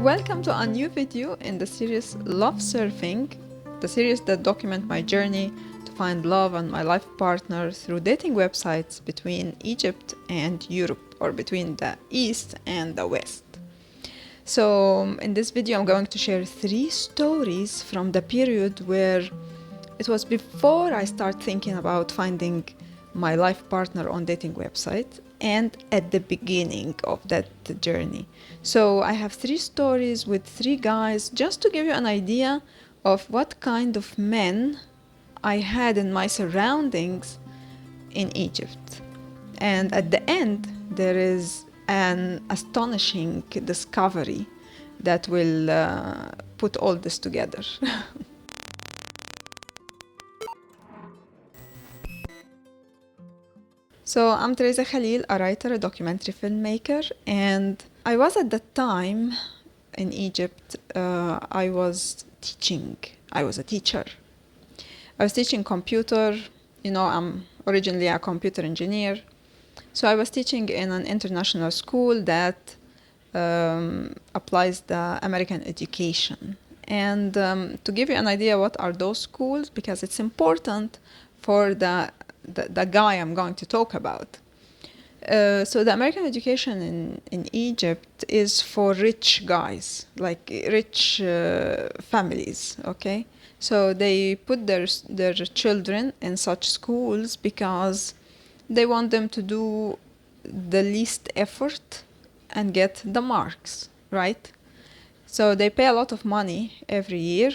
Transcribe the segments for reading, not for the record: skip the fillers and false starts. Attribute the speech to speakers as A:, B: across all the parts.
A: Welcome to a new video in the series Love Surfing, the series that document my journey to find love and my life partner through dating websites between Egypt and Europe, or between the East and the West. So in this video I'm going to share 3 stories from the period where it was before I start thinking about finding my life partner on dating website and at the beginning of that journey. So I have 3 stories with 3 guys just to give you an idea of what kind of men I had in my surroundings in Egypt. And at the end, there is an astonishing discovery that will put all this together. So I'm Theresa Khalil, a writer, a documentary filmmaker, and I was at that time in Egypt, I was teaching. I was a teacher. I was teaching computer. I'm originally a computer engineer. So I was teaching in an international school that applies the American education. And to give you an idea what are those schools, because it's important for the guy I'm going to talk about. So the American education in Egypt is for rich guys, like rich families, okay? So they put their children in such schools because they want them to do the least effort and get the marks, right? So they pay a lot of money every year,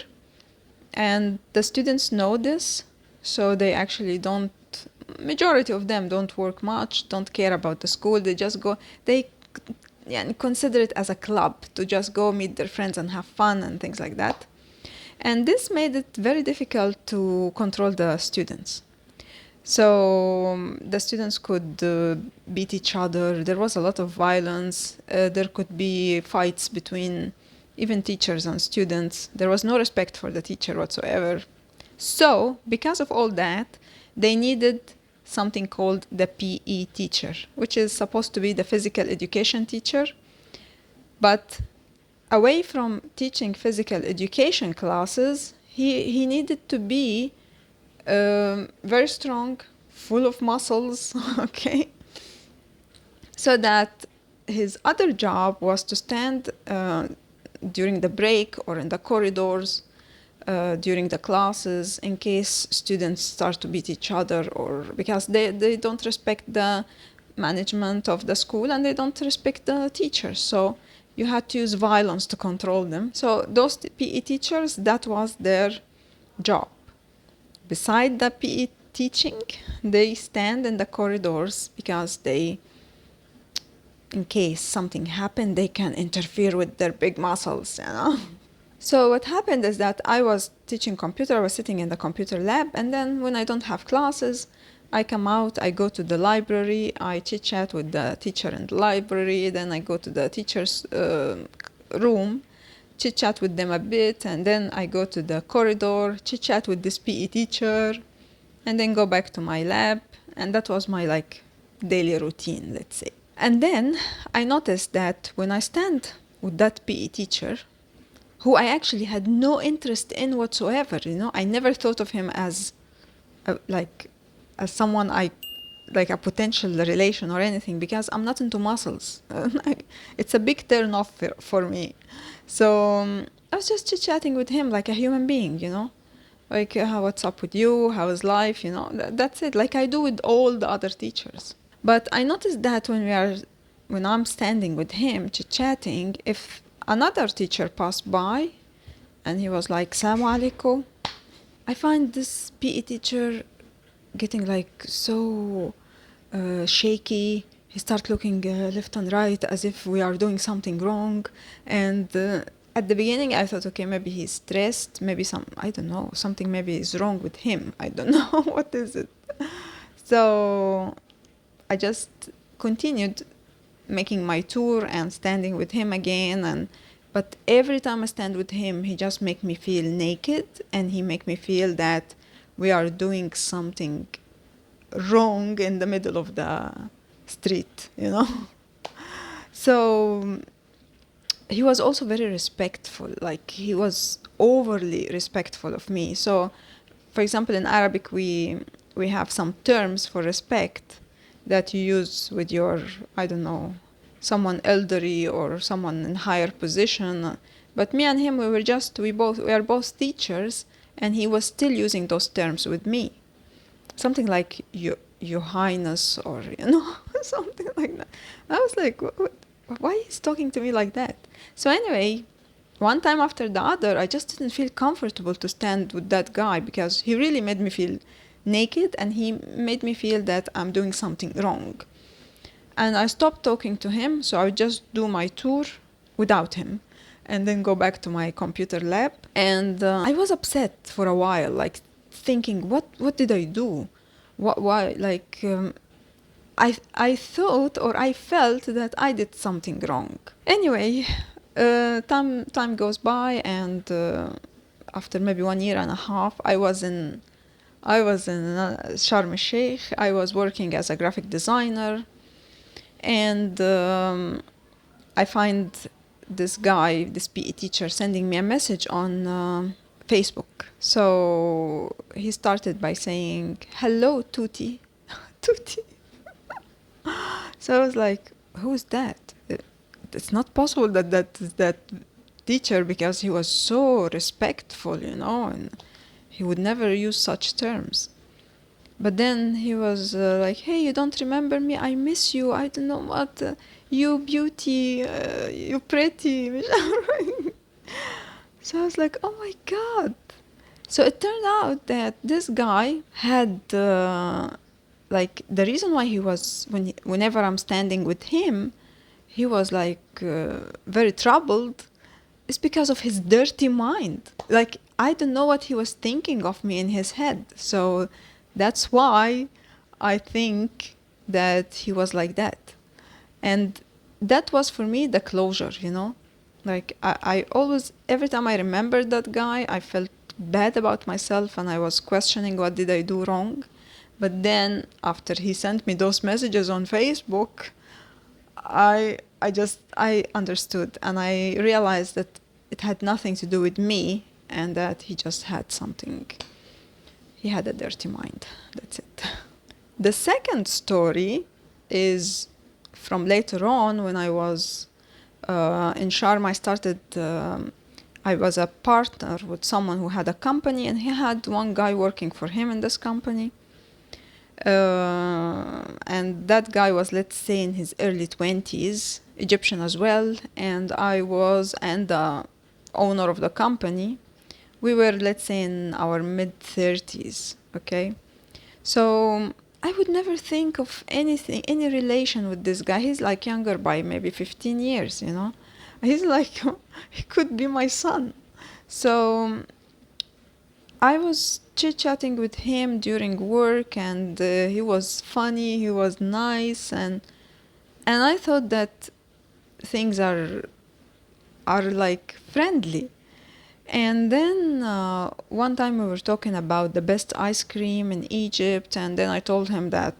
A: and the students know this, so they actually don't, majority of them don't work much, don't care about the school, they just go, they consider it as a club to just go meet their friends and have fun and things like that. And this made it very difficult to control the students. So the students could beat each other. There was a lot of violence. There could be fights between even teachers and students. There was no respect for the teacher whatsoever. So because of all that, they needed something called the PE teacher, which is supposed to be the physical education teacher. But away from teaching physical education classes, he needed to be very strong, full of muscles, okay? So that his other job was to stand during the break or in the corridors during the classes in case students start to beat each other, or because they don't respect the management of the school and they don't respect the teachers. So you had to use violence to control them. So those PE teachers, that was their job. Beside the PE teaching, they stand in the corridors because in case something happened, they can interfere with their big muscles, So what happened is that I was teaching computer, I was sitting in the computer lab, and then when I don't have classes, I come out, I go to the library, I chit-chat with the teacher in the library, then I go to the teacher's room, chit-chat with them a bit, and then I go to the corridor, chit-chat with this PE teacher, and then go back to my lab, and that was my daily routine, let's say. And then I noticed that when I stand with that PE teacher, who I actually had no interest in whatsoever, I never thought of him as someone like a potential relation or anything, because I'm not into muscles. It's a big turn off for me. So I was just chit-chatting with him like a human being, what's up with you, how is life, that's it, like I do with all the other teachers. But I noticed that when I'm standing with him chit-chatting, if another teacher passed by and he was like, "Assalamu alaikum," I find this PE teacher getting so shaky. He starts looking left and right as if we are doing something wrong. And at the beginning I thought, okay, maybe he's stressed, maybe something maybe is wrong with him. I don't know what is it. So I just continued making my tour and standing with him again, but every time I stand with him, he just make me feel naked, and he make me feel that we are doing something wrong in the middle of the street, So he was also very respectful. Like, he was overly respectful of me. So, for example, in Arabic, we have some terms for respect that you use with your, I don't know, someone elderly or someone in higher position. But me and him, we are both teachers, and he was still using those terms with me. Something like your highness, or, something like that. I was like, why he's talking to me like that? So anyway, one time after the other, I just didn't feel comfortable to stand with that guy, because he really made me feel naked, and he made me feel that I'm doing something wrong. And I stopped talking to him, so I would just do my tour without him and then go back to my computer lab. And I was upset for a while, like thinking, what did I do? Why? Like, I thought, or I felt that I did something wrong. Anyway, time goes by, and after maybe 1 year and a half, I was in Sharm el-Sheikh. I was working as a graphic designer, and I find this guy, this PE teacher, sending me a message on Facebook. So he started by saying, "Hello, Tuti." Tuti. So I was like, who's that? It's not possible that is that teacher, because he was so respectful, and he would never use such terms. But then he was like, "Hey, you don't remember me? I miss you. I don't know what. You beauty, you pretty." So I was like, oh my God. So it turned out that this guy had, like, the reason why he was, whenever I'm standing with him, he was like very troubled, is because of his dirty mind. Like, I don't know what he was thinking of me in his head. So that's why I think that he was like that. And that was for me the closure, Like, I always, every time I remembered that guy, I felt bad about myself, and I was questioning what did I do wrong. But then after he sent me those messages on Facebook, I understood, and I realized that it had nothing to do with me, and that he just had something. He had a dirty mind. That's it. The second story is from later on, when I was in Sharm. I was a partner with someone who had a company, and he had one guy working for him in this company. And that guy was, let's say, in his early 20s, Egyptian as well, and the owner of the company, we were, let's say, in our mid-30s, okay? So I would never think of any relation with this guy. He's like younger by maybe 15 years, He's like, he could be my son. So I was chit-chatting with him during work, and he was funny, he was nice, and I thought that things are like friendly. And then one time we were talking about the best ice cream in Egypt, and then I told him that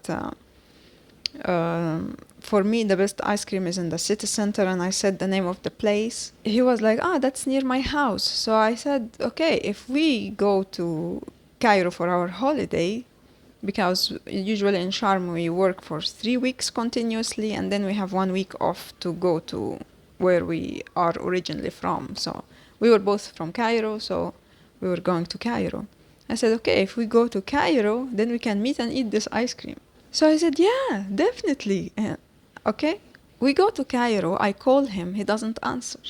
A: for me the best ice cream is in the city center, and I said the name of the place. He was like, that's near my house. So I said, okay, if we go to Cairo for our holiday, because usually in Sharm we work for 3 weeks continuously, and then we have 1 week off to go to where we are originally from. So we were both from Cairo, so we were going to Cairo. I said, okay, if we go to Cairo, then we can meet and eat this ice cream. So I said, yeah, definitely. Okay, we go to Cairo. I call him. He doesn't answer.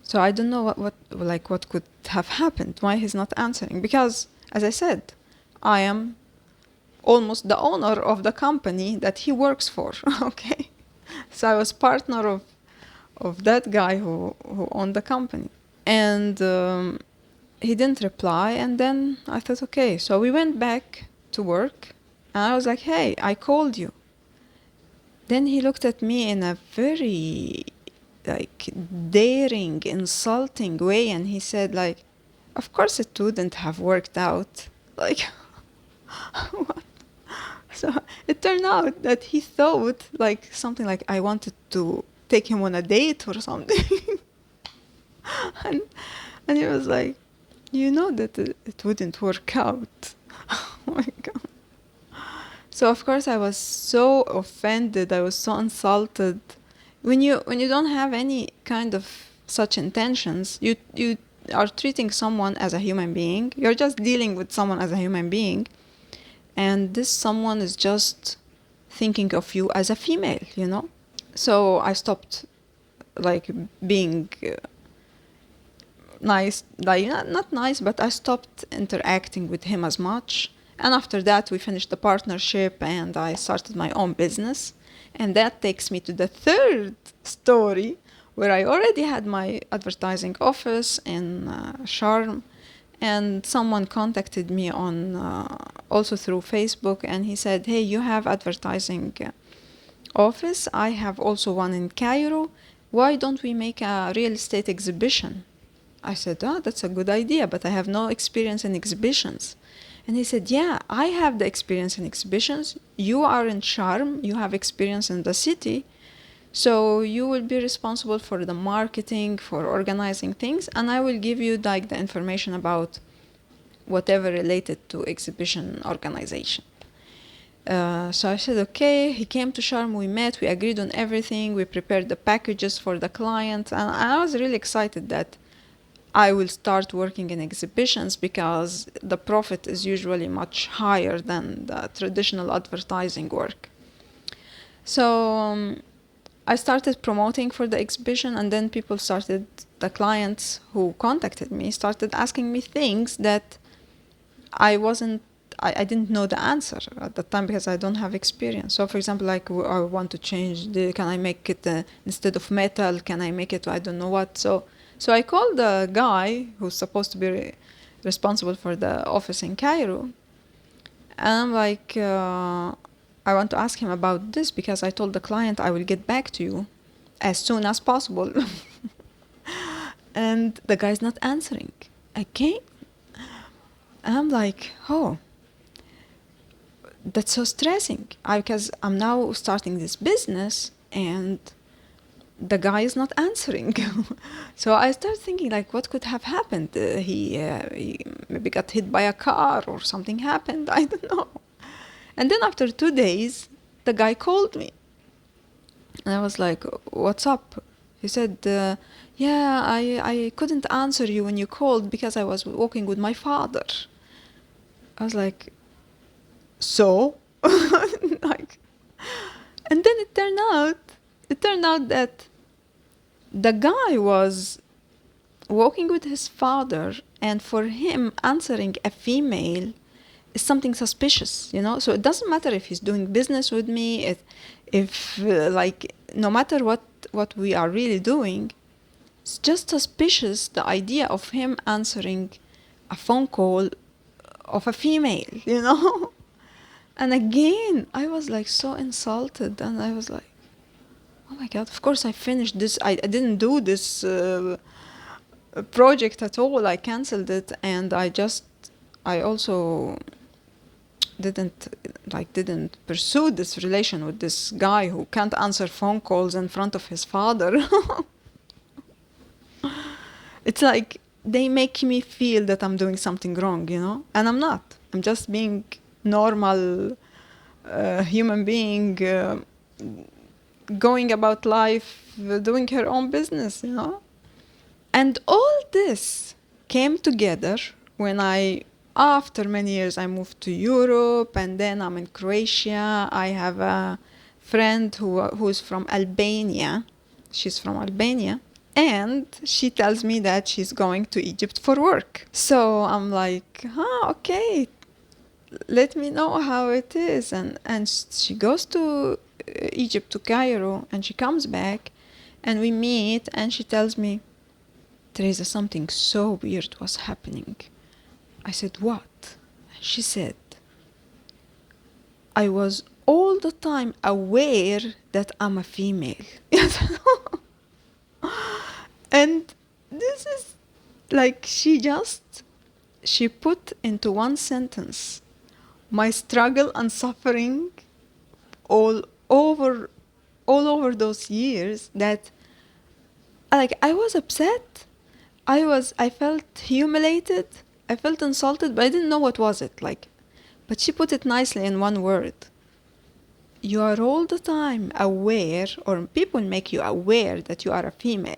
A: So I don't know what could have happened. Why he's not answering? Because, as I said, I am almost the owner of the company that he works for. Okay, so I was partner of that guy who owned the company, and he didn't reply. And then I thought, okay, so we went back to work, and I was like, hey, I called you. Then he looked at me in a very like daring, insulting way, and he said, like, of course it wouldn't have worked out. Like, what? So it turned out that he thought like something like I wanted to take him on a date or something. and, and he was like, you know that it wouldn't work out. Oh my God. So of course I was so offended. I was so insulted. When you don't have any kind of such intentions, you are treating someone as a human being. You're just dealing with someone as a human being, and this someone is just thinking of you as a female, you know. So I stopped like being nice, like not nice, but I stopped interacting with him as much. And after that, we finished the partnership and I started my own business. And that takes me to the third story, where I already had my advertising office in Sharm. And someone contacted me on also through Facebook, and he said, hey, you have advertising office. I have also one in Cairo. Why don't we make a real estate exhibition? I said, oh, that's a good idea, but I have no experience in exhibitions. And he said, yeah, I have the experience in exhibitions. You are in Sharm. You have experience in the city. So you will be responsible for the marketing, for organizing things. And I will give you like the information about whatever related to exhibition organization. So I said, okay. He came to Sharm. We met. We agreed on everything. We prepared the packages for the client. And I was really excited that I will start working in exhibitions because the profit is usually much higher than the traditional advertising work. So I started promoting for the exhibition, and then the clients who contacted me started asking me things that I didn't know the answer at the time because I don't have experience. So for example, like I want to change can I make it instead of metal, can I make it, I don't know what. So I called the guy who's supposed to be responsible for the office in Cairo. And I'm like, I want to ask him about this because I told the client I will get back to you as soon as possible. And the guy's not answering. Okay? And I'm like, oh, that's so stressing. Because I'm now starting this business and the guy is not answering. So I started thinking, like, what could have happened? He maybe got hit by a car or something happened. I don't know. And then after 2 days, the guy called me. And I was like, what's up? He said, yeah, I couldn't answer you when you called because I was walking with my father. I was like, so? Like, and then it turned out that the guy was walking with his father, and for him answering a female is something suspicious, you know. So it doesn't matter if he's doing business with me, if like no matter what we are really doing, it's just suspicious, the idea of him answering a phone call of a female, you know. And again, I was like so insulted, and I was like, oh my God, of course I finished this. I didn't do this project at all. I canceled it, and I also didn't pursue this relation with this guy who can't answer phone calls in front of his father. It's like they make me feel that I'm doing something wrong, you know, and I'm not. I'm just being normal human being, going about life, doing her own business, you know. And all this came together when after many years, I moved to Europe, and then I'm in Croatia. I have a friend who's from Albania. She's from Albania. And she tells me that she's going to Egypt for work. So I'm like, okay, let me know how it is. And she goes to Egypt, to Cairo, and she comes back, and we meet, and she tells me, Theresa, something so weird was happening. I said, what? She said, I was all the time aware that I'm a female. And this is like, she put into one sentence my struggle and suffering all over all over those years that like I was upset. I felt humiliated. I felt insulted, but I didn't know what was it like. But she put it nicely in one word. You are all the time aware, or people make you aware that you are a female.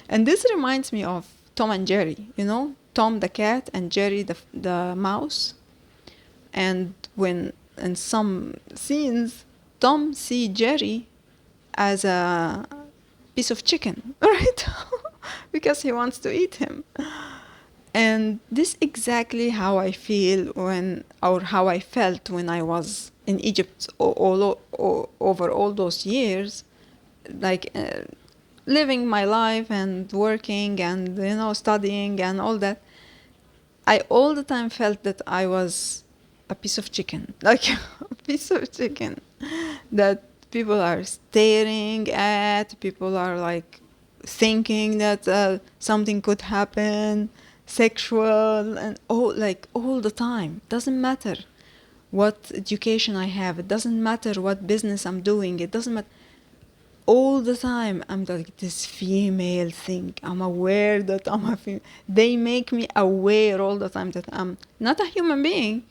A: And this reminds me of Tom and Jerry, you know, Tom the cat and Jerry the mouse. And when in some scenes, Tom sees Jerry as a piece of chicken, right? Because he wants to eat him. And this is exactly how I feel or how I felt when I was in Egypt over all those years, like living my life and working and, you know, studying and all that. I all the time felt that I was a piece of chicken, like a piece of chicken that people are staring at, people are like thinking that something could happen, sexual, and all the time. Doesn't matter what education I have, it doesn't matter what business I'm doing, it doesn't matter. All the time I'm like this female thing. I'm aware that I'm a female. They make me aware all the time that I'm not a human being.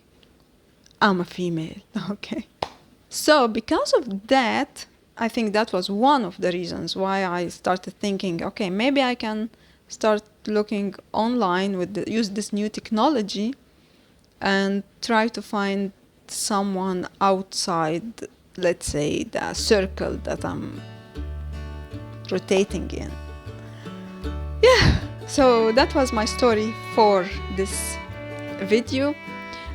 A: I'm a female. Okay. So because of that, I think that was one of the reasons why I started thinking, okay, maybe I can start looking online use this new technology and try to find someone outside, let's say, the circle that I'm rotating in. Yeah, so that was my story for this video.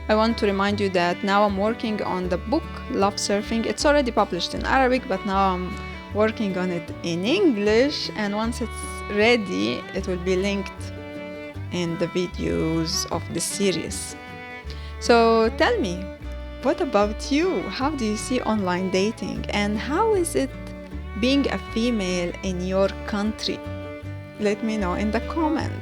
A: I want to remind you that now I'm working on the book Love Surfing. It's already published in Arabic, but now I'm working on it in English, and once it's ready, it will be linked in the videos of this series. So tell me, what about you? How do you see online dating, and how is it being a female in your country? Let me know in the comments.